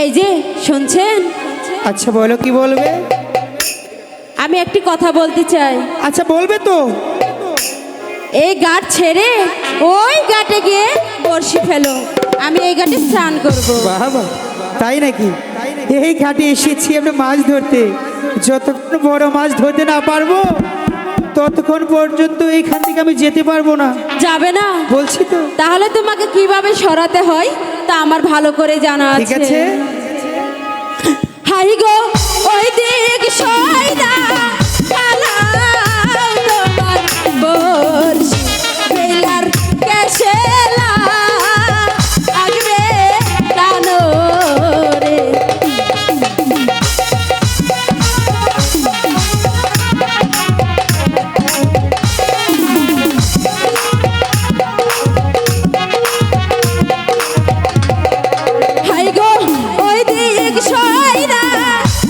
এই যে শুনছেন? আচ্ছা বলো, কি বলবে? আমি একটি কথা বলতে চাই। আচ্ছা বলবে তো। এই ঘাট ছেড়ে ওই ঘাটে গিয়ে বড়শি ফেলো, আমি এই ঘাটে স্নান করব। বাবা, তাই নাকি? এই ঘাটে এসেছি আমরা মাছ ধরতে। যতক্ষণ বড় মাছ ধরতে না পারবো ততক্ষণ পর্যন্ত এইখান থেকে আমি যেতে পারবো না। যাবে না? বলছি তো। তাহলে তোমাকে কিভাবে সরাতে হয় তা আমার ভালো করে জানা আছে। ঠিক আছে। হাই গো ওই দিক সয়দা খালাও তোমার বর্ষি বেলার কেশেলা আগবে টানো রে। হাই গো ওই দিক সয়দা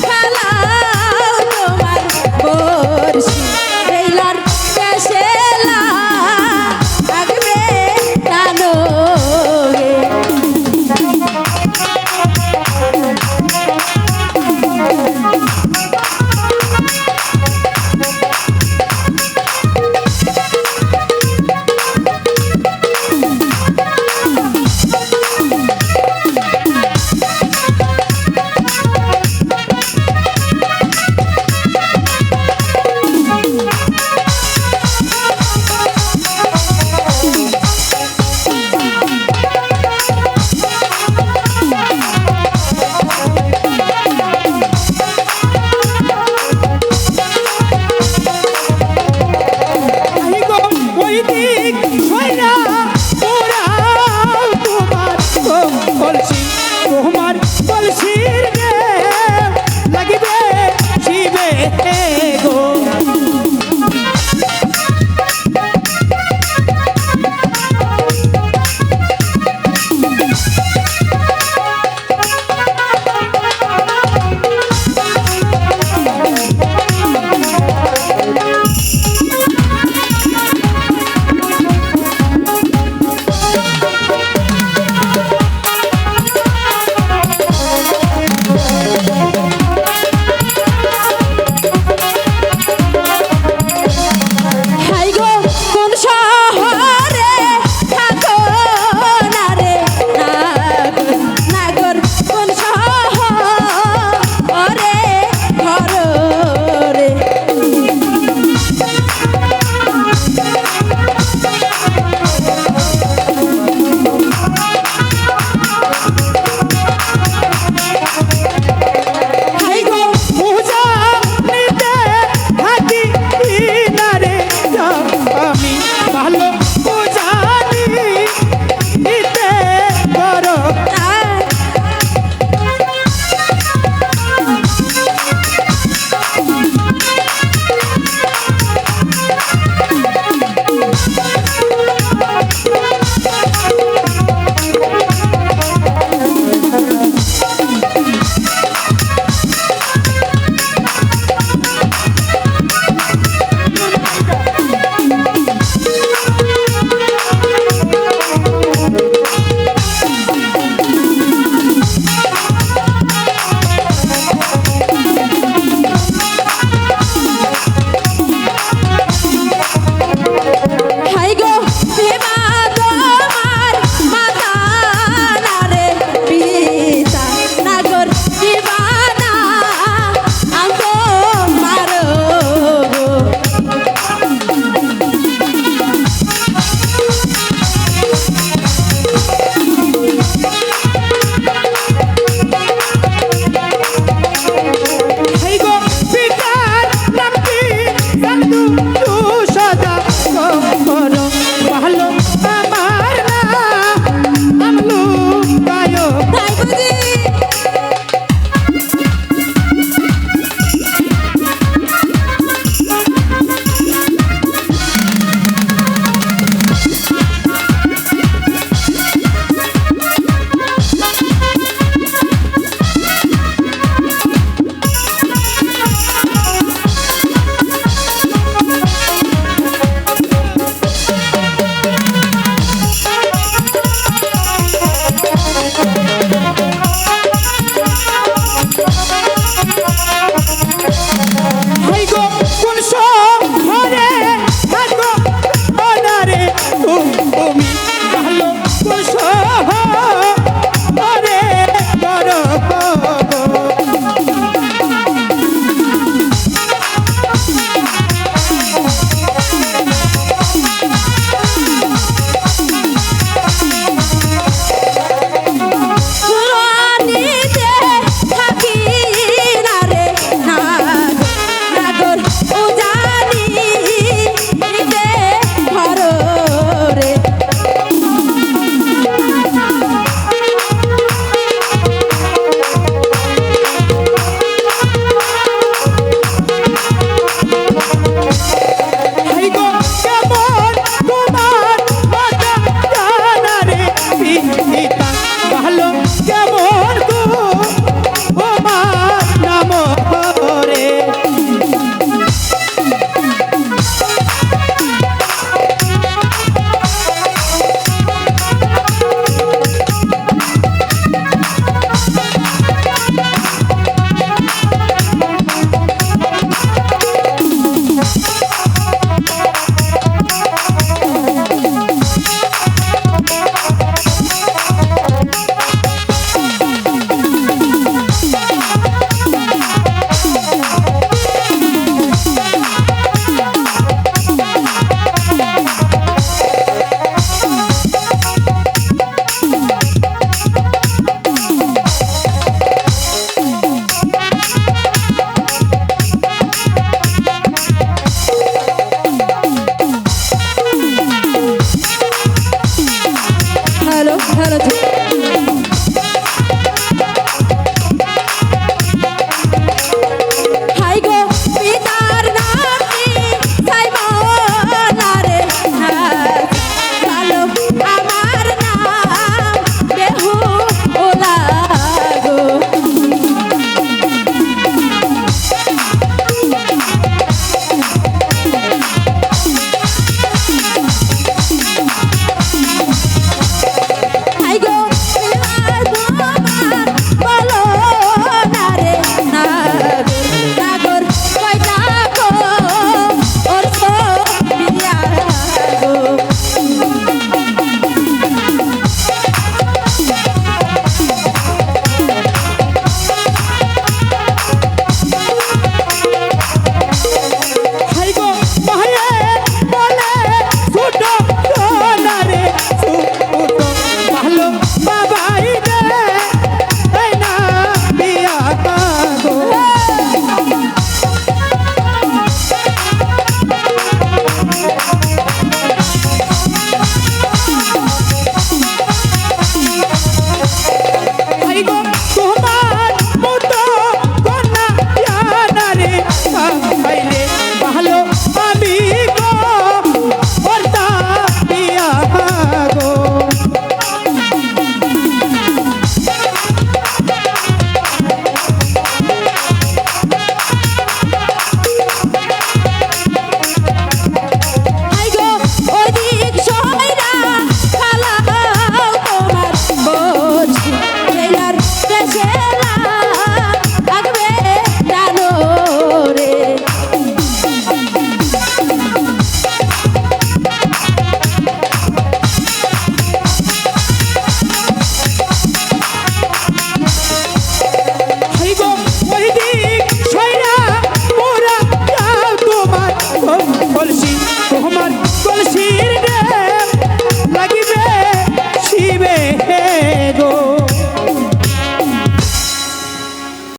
খালাও তোমার বর্ষি বেলার কেশেলা আগবে টানো রে। এই গো ওই দিক সয়রা ওরাও তোমার বলছি